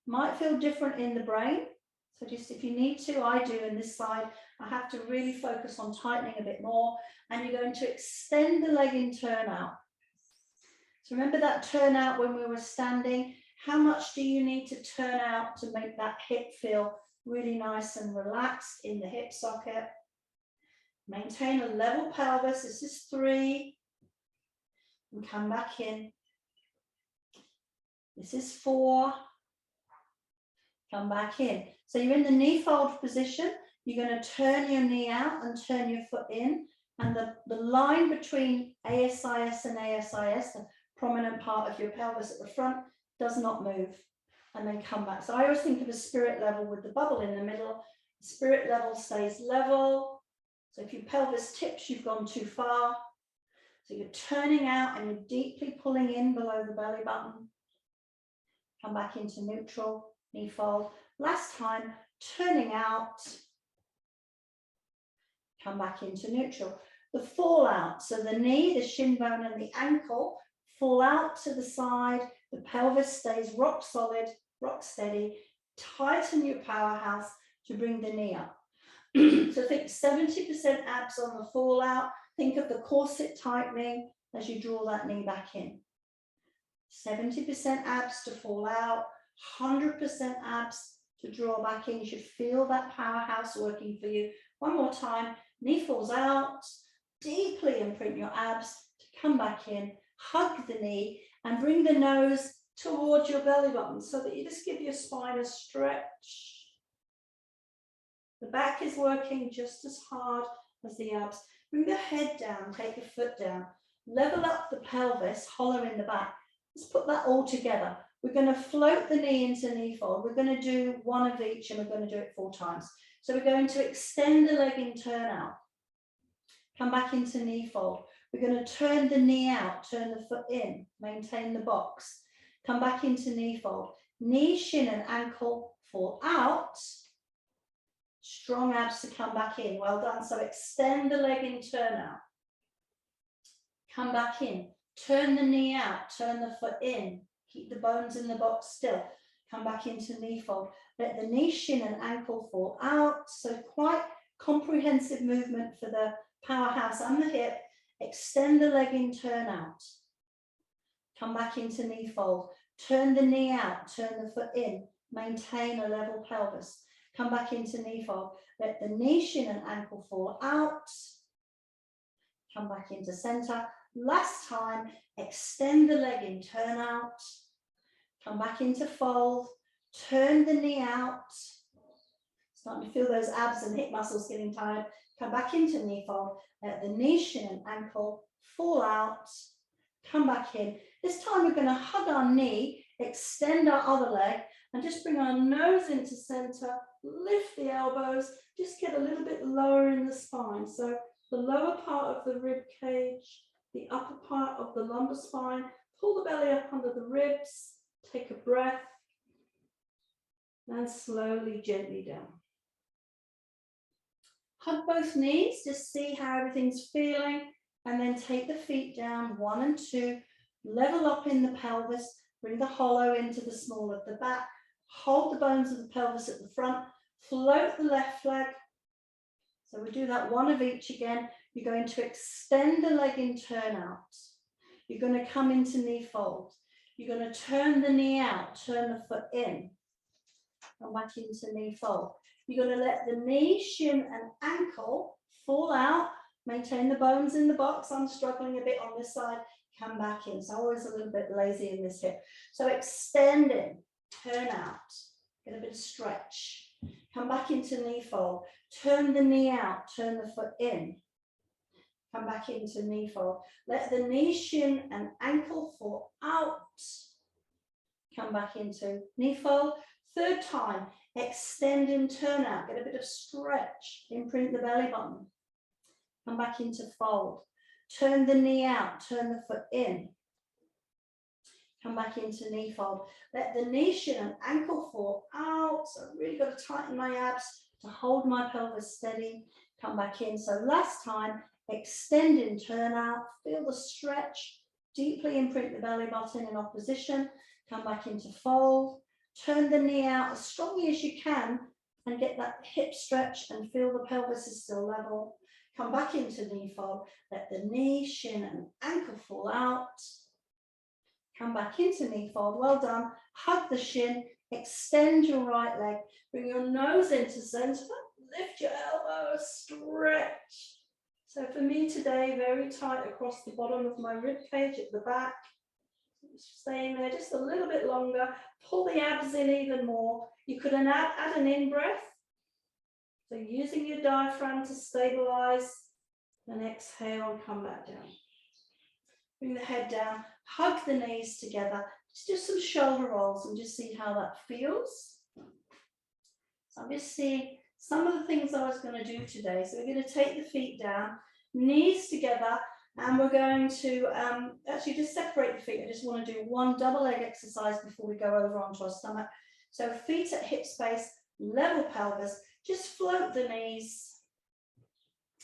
A: Might feel different in the brain. So just if you need to, I do in this side, I have to really focus on tightening a bit more. And you're going to extend the leg in turnout. So remember that turnout when we were standing? How much do you need to turn out to make that hip feel really nice and relaxed in the hip socket? Maintain a level pelvis. This is 3. And come back in. This is 4. Come back in. So you're in the knee fold position. You're going to turn your knee out and turn your foot in. And the line between ASIS and ASIS, the prominent part of your pelvis at the front, does not move. And then come back. So I always think of a spirit level with the bubble in the middle. The spirit level stays level. So if your pelvis tips, you've gone too far. So you're turning out and you're deeply pulling in below the belly button. Come back into neutral, knee fold. Last time, turning out. Come back into neutral. The fall out, so the knee, the shin bone and the ankle fall out to the side. The pelvis stays rock solid, rock steady. Tighten your powerhouse to bring the knee up. So think 70% abs on the fall out. Think of the corset tightening as you draw that knee back in. 70% abs to fall out, 100% abs to draw back in. You should feel that powerhouse working for you. One more time, knee falls out, deeply imprint your abs to come back in, hug the knee and bring the nose towards your belly button so that you just give your spine a stretch. The back is working just as hard as the abs. Bring the head down, take your foot down, level up the pelvis, hollow in the back. Let's put that all together. We're going to float the knee into knee fold. We're going to do one of each and we're going to do it 4 times. So we're going to extend the leg in turnout. Come back into knee fold. We're going to turn the knee out, turn the foot in, maintain the box. Come back into knee fold. Knee, shin and ankle fall out. Strong abs to come back in. Well done. So extend the leg in turnout. Come back in. Turn the knee out. Turn the foot in. Keep the bones in the box still. Come back into knee fold. Let the knee, shin and ankle fall out. So quite comprehensive movement for the powerhouse and the hip. Extend the leg in turnout. Come back into knee fold. Turn the knee out. Turn the foot in. Maintain a level pelvis. Come back into knee fold. Let the knee, shin and ankle fall out. Come back into center. Last time, extend the leg in turnout. Come back into fold. Turn the knee out. Starting to feel those abs and hip muscles getting tired. Come back into knee fold. Let the knee, shin and ankle fall out. Come back in. This time we're going to hug our knee, extend our other leg, and just bring our nose into center. Lift the elbows. Just get a little bit lower in the spine. So the lower part of the rib cage, the upper part of the lumbar spine. Pull the belly up under the ribs. Take a breath. And slowly, gently down. Hug both knees, just see how everything's feeling, and then take the feet down, 1 and 2, level up in the pelvis, bring the hollow into the small of the back, hold the bones of the pelvis at the front, float the left leg. So we do that 1 of each again. You're going to extend the leg in turnout. You're going to come into knee fold. You're going to turn the knee out, turn the foot in, and back into knee fold. You're going to let the knee, shin and ankle fall out. Maintain the bones in the box. I'm struggling a bit on this side. Come back in. So always a little bit lazy in this hip. So extending, turn out. Get a bit of stretch. Come back into knee fold. Turn the knee out. Turn the foot in.
B: come back into knee fold. Let the knee, shin, and ankle fall out. Come back into knee fold. Third time, extend and turn out. Get a bit of stretch. Imprint the belly button. Come back into fold. Turn the knee out. Turn the foot in. Come back into knee fold. Let the knee, shin, and ankle fall out. So I've really got to tighten my abs to hold my pelvis steady. Come back in. So last time, extend and turn out. Feel the stretch. Deeply imprint the belly button in opposition. Come back into fold. Turn the knee out as strongly as you can and get that hip stretch and feel the pelvis is still level. Come back into knee fold. Let the knee, shin, and ankle fall out. Come back into knee fold. Well done. Hug the shin. Extend your right leg. Bring your nose into center. Lift your elbows. Stretch. So for me today, very tight across the bottom of my rib cage at the back. Staying there just a little bit longer. Pull the abs in even more. You could add an in-breath. So using your diaphragm to stabilize. And exhale and come back down. Bring the head down. Hug the knees together. Just do some shoulder rolls and just see how that feels. So I'm just seeing some of the things I was going to do today. So we're going to take the feet down, knees together, and we're going to actually just separate the feet. I just want to do one double leg exercise before we go over onto our stomach. So feet at hip space, level pelvis, just float the knees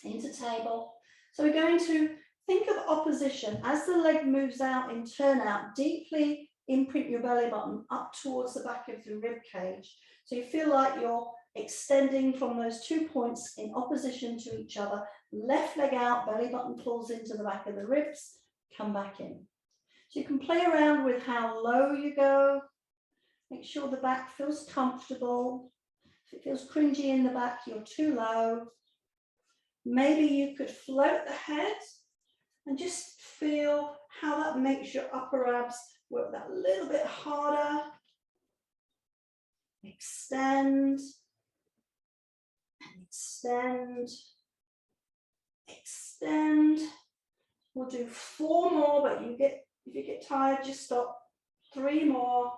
B: into table. So we're going to think of opposition. As the leg moves out in turn out, deeply imprint your belly button up towards the back of the rib cage. So you feel like you're extending from those 2 points in opposition to each other. Left leg out, belly button pulls into the back of the ribs, come back in. So you can play around with how low you go. Make sure the back feels comfortable. If it feels cringy in the back, you're too low. Maybe you could float the head and just feel how that makes your upper abs work that little bit harder. Extend, extend, extend. We'll do 4 more, but if you get tired, just stop. 3 more,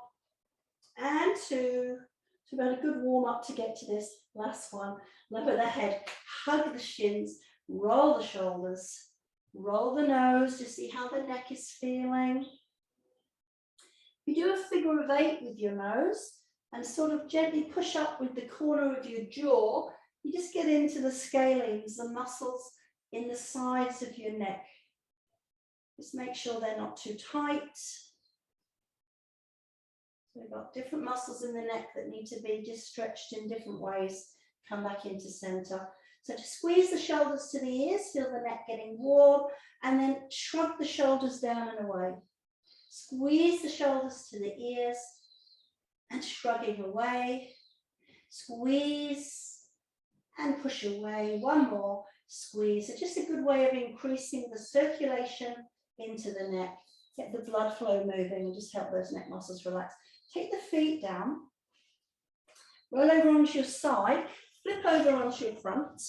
B: and 2. So we've had a good warm up to get to this last one. Lower the head, hug the shins, roll the shoulders, roll the nose to see how the neck is feeling. You do a figure of 8 with your nose and sort of gently push up with the corner of your jaw. You just get into the scalenes, the muscles in the sides of your neck. Just make sure they're not too tight. So we've got different muscles in the neck that need to be just stretched in different ways. Come back into center. So just squeeze the shoulders to the ears, feel the neck getting warm, and then shrug the shoulders down and away. Squeeze the shoulders to the ears and shrugging away. Squeeze and push away. 1 more, squeeze. So just a good way of increasing the circulation into the neck. Get the blood flow moving and just help those neck muscles relax. Take the feet down, roll over onto your side, flip over onto your front.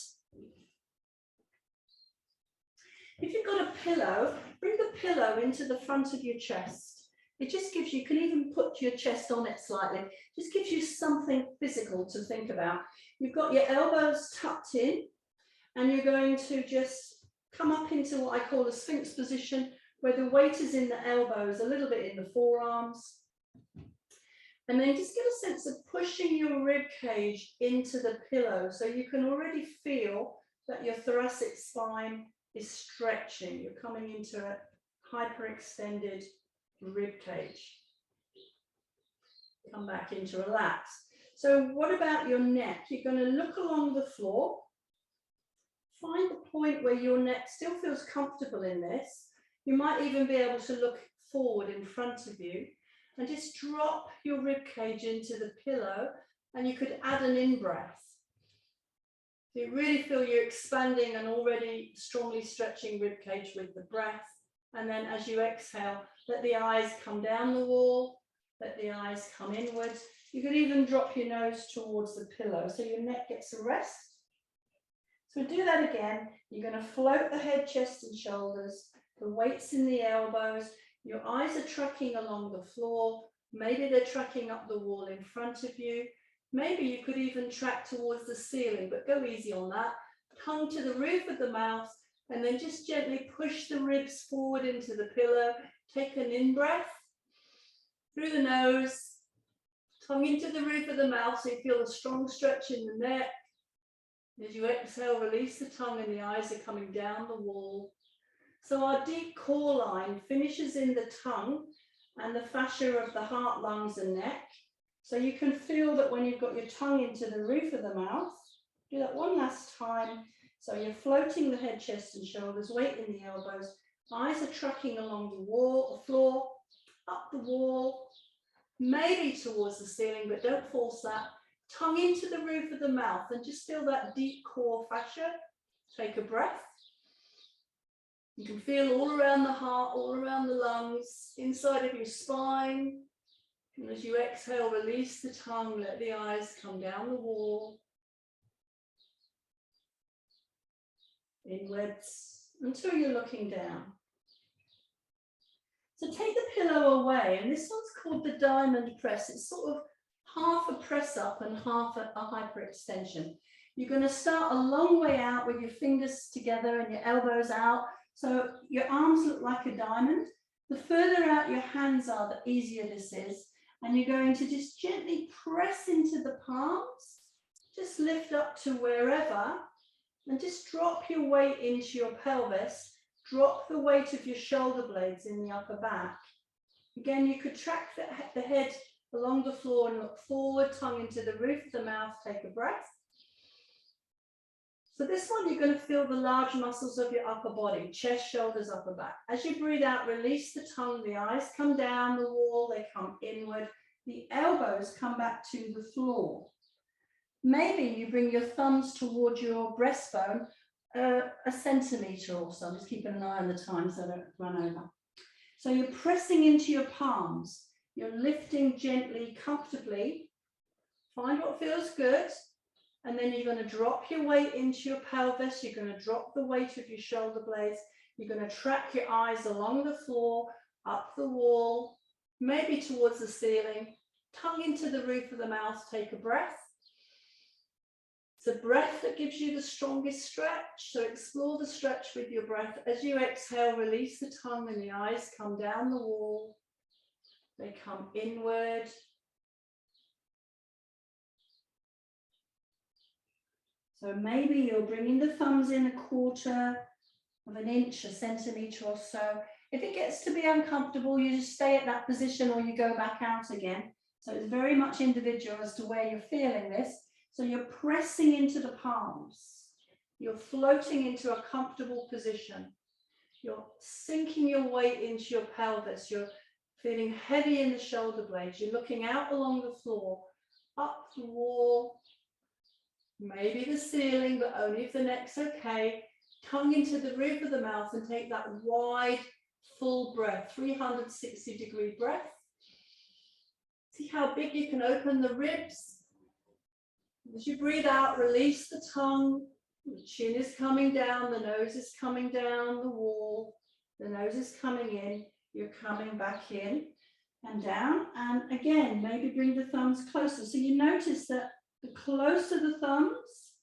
B: If you've got a pillow, bring the pillow into the front of your chest. It just gives you can even put your chest on it slightly, just gives you something physical to think about. You've got your elbows tucked in, and you're going to just come up into what I call a sphinx position, where the weight is in the elbows, a little bit in the forearms. And then just get a sense of pushing your rib cage into the pillow. So you can already feel that your thoracic spine is stretching. You're coming into a hyperextended rib cage. Come back into relax. So what about your neck? You're going to look along the floor. Find the point where your neck still feels comfortable in this. You might even be able to look forward in front of you and just drop your rib cage into the pillow, and you could add an in-breath. So you really feel you're expanding an already strongly stretching rib cage with the breath. And then as you exhale, let the eyes come down the wall, let the eyes come inwards. You could even drop your nose towards the pillow so your neck gets a rest. So do that again. You're going to float the head, chest and shoulders, the weights in the elbows. Your eyes are tracking along the floor. Maybe they're tracking up the wall in front of you. Maybe you could even track towards the ceiling, but go easy on that. Tongue to the roof of the mouth, and then just gently push the ribs forward into the pillow. Take an in-breath through the nose, tongue into the roof of the mouth so you feel a strong stretch in the neck. As you exhale, release the tongue and the eyes are coming down the wall. So our deep core line finishes in the tongue and the fascia of the heart, lungs and neck. So you can feel that when you've got your tongue into the roof of the mouth. Do that one last time. So you're floating the head, chest and shoulders, weight in the elbows. Eyes are tracking along the wall, the floor, up the wall, maybe towards the ceiling, but don't force that. Tongue into the roof of the mouth and just feel that deep core fascia. Take a breath. You can feel all around the heart, all around the lungs, inside of your spine. And as you exhale, release the tongue, let the eyes come down the wall. Inwards until you're looking down. So take the pillow away, and this one's called the diamond press. It's sort of half a press up and half a hyperextension. You're going to start a long way out with your fingers together and your elbows out. So your arms look like a diamond. The further out your hands are, the easier this is. And you're going to just gently press into the palms. Just lift up to wherever. And just drop your weight into your pelvis. Drop the weight of your shoulder blades in the upper back. Again, you could track the head along the floor and look forward, tongue into the roof of the mouth. Take a breath. So this one, you're going to feel the large muscles of your upper body, chest, shoulders, upper back. As you breathe out, release the tongue. The eyes come down the wall. They come inward. The elbows come back to the floor. Maybe you bring your thumbs towards your breastbone, a centimetre or so. I'm just keeping an eye on the time so I don't run over. So you're pressing into your palms. You're lifting gently, comfortably. Find what feels good. And then you're going to drop your weight into your pelvis. You're going to drop the weight of your shoulder blades. You're going to track your eyes along the floor, up the wall, maybe towards the ceiling. Tongue into the roof of the mouth. Take a breath. It's a breath that gives you the strongest stretch. So explore the stretch with your breath. As you exhale, release the tongue and the eyes come down the wall. They come inward. So maybe you're bringing the thumbs in 1/4 of an inch, a centimetre or so. If it gets to be uncomfortable, you just stay at that position or you go back out again. So it's very much individual as to where you're feeling this. So you're pressing into the palms. You're floating into a comfortable position. You're sinking your weight into your pelvis. You're feeling heavy in the shoulder blades. You're looking out along the floor, up the wall, maybe the ceiling, but only if the neck's okay. Tongue into the roof of the mouth and take that wide, full breath, 360-degree breath. See how big you can open the ribs. As you breathe out, release the tongue. The chin is coming down, the nose is coming down the wall. The nose is coming in. You're coming back in and down. And again, maybe bring the thumbs closer. So you notice that the closer the thumbs,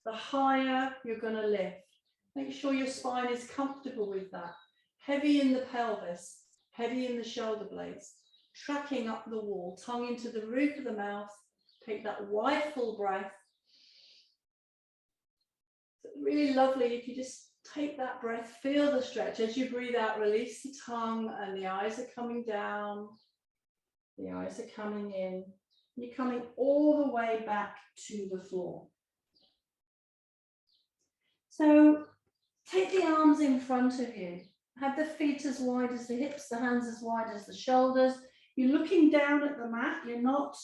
B: the higher you're going to lift. Make sure your spine is comfortable with that. Heavy in the pelvis, heavy in the shoulder blades. Tracking up the wall, tongue into the roof of the mouth. Take that wide, full breath. It's really lovely if you just take that breath, feel the stretch. As you breathe out, release the tongue and the eyes are coming down. The eyes are coming in. You're coming all the way back to the floor. So take the arms in front of you. Have the feet as wide as the hips, the hands as wide as the shoulders. You're looking down at the mat. You're not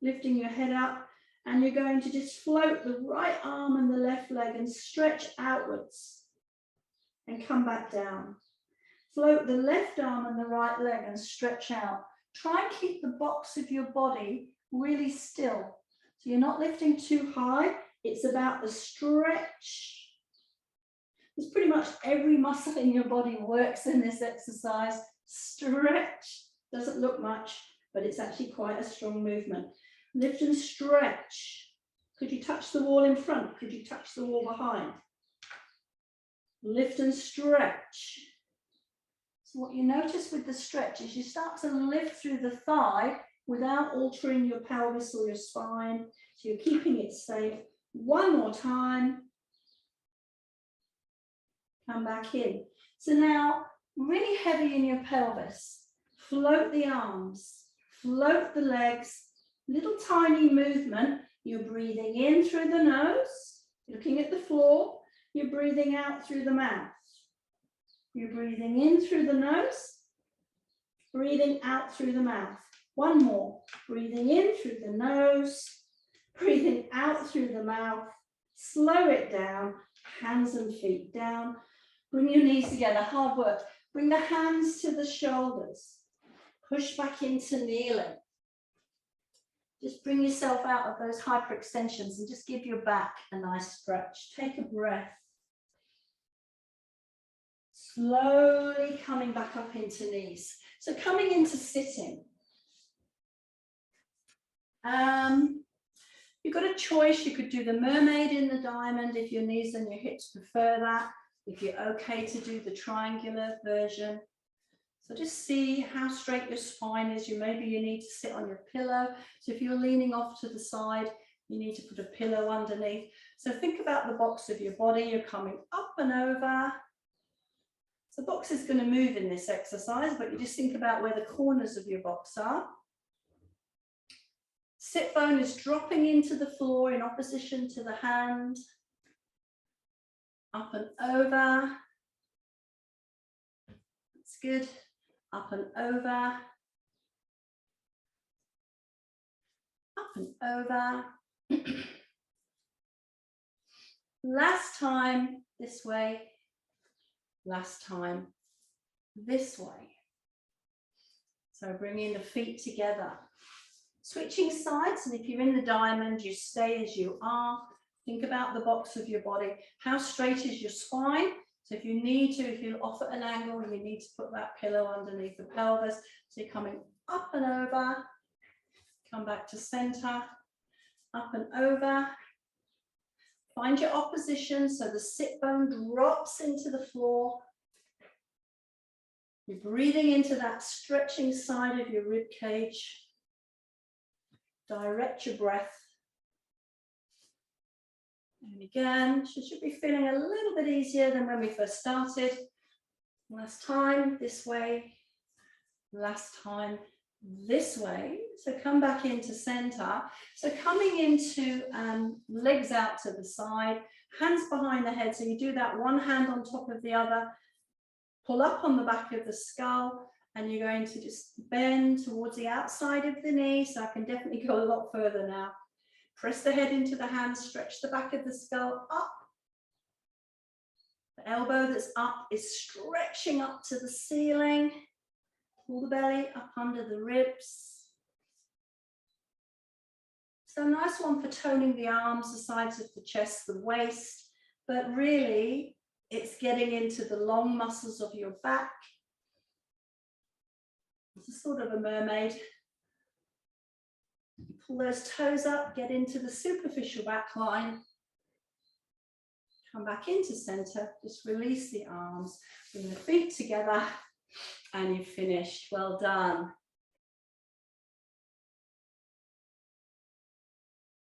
B: lifting your head up, and you're going to just float the right arm and the left leg and stretch outwards and come back down. Float the left arm and the right leg and stretch out. Try and keep the box of your body really still. So you're not lifting too high. It's about the stretch. It's pretty much every muscle in your body works in this exercise. Stretch. Doesn't look much, but it's actually quite a strong movement. Lift and stretch. Could you touch the wall in front? Could you touch the wall behind? Lift and stretch. So what you notice with the stretch is you start to lift through the thigh without altering your pelvis or your spine. So you're keeping it safe. One more time. Come back in. So now, really heavy in your pelvis. Float the arms, float the legs, little tiny movement. You're breathing in through the nose, looking at the floor. You're breathing out through the mouth. You're breathing in through the nose, breathing out through the mouth. One more. Breathing in through the nose, breathing out through the mouth. Slow it down, hands and feet down. Bring your knees together, hard work. Bring the hands to the shoulders. Push back into kneeling. Just bring yourself out of those hyperextensions and just give your back a nice stretch. Take a breath. Slowly coming back up into knees. So coming into sitting. You've got a choice. You could do the mermaid in the diamond if your knees and your hips prefer that. If you're okay to do the triangular version. So just see how straight your spine is. Maybe you need to sit on your pillow. So if you're leaning off to the side, you need to put a pillow underneath. So think about the box of your body. You're coming up and over. So the box is going to move in this exercise, but you just think about where the corners of your box are. Sit bone is dropping into the floor in opposition to the hand. Up and over. That's good. Up and over. Up and over. Last time this way. Last time this way. So bringing the feet together. Switching sides, and if you're in the diamond, you stay as you are. Think about the box of your body. How straight is your spine? So if you need to, if you're off at an angle, you need to put that pillow underneath the pelvis. So you're coming up and over. Come back to center. Up and over. Find your opposition so the sit bone drops into the floor. You're breathing into that stretching side of your rib cage. Direct your breath. And again, you should be feeling a little bit easier than when we first started. Last time, this way. Last time, this way. So come back into center. So coming into legs out to the side, hands behind the head. So you do that one hand on top of the other. Pull up on the back of the skull. And you're going to just bend towards the outside of the knee. So I can definitely go a lot further now. Press the head into the hands, stretch the back of the skull up. The elbow that's up is stretching up to the ceiling. Pull the belly up under the ribs. So a nice one for toning the arms, the sides of the chest, the waist. But really, it's getting into the long muscles of your back. It's a sort of a mermaid. Pull those toes up, get into the superficial back line. Come back into center, just release the arms, bring the feet together, and you've finished. Well done.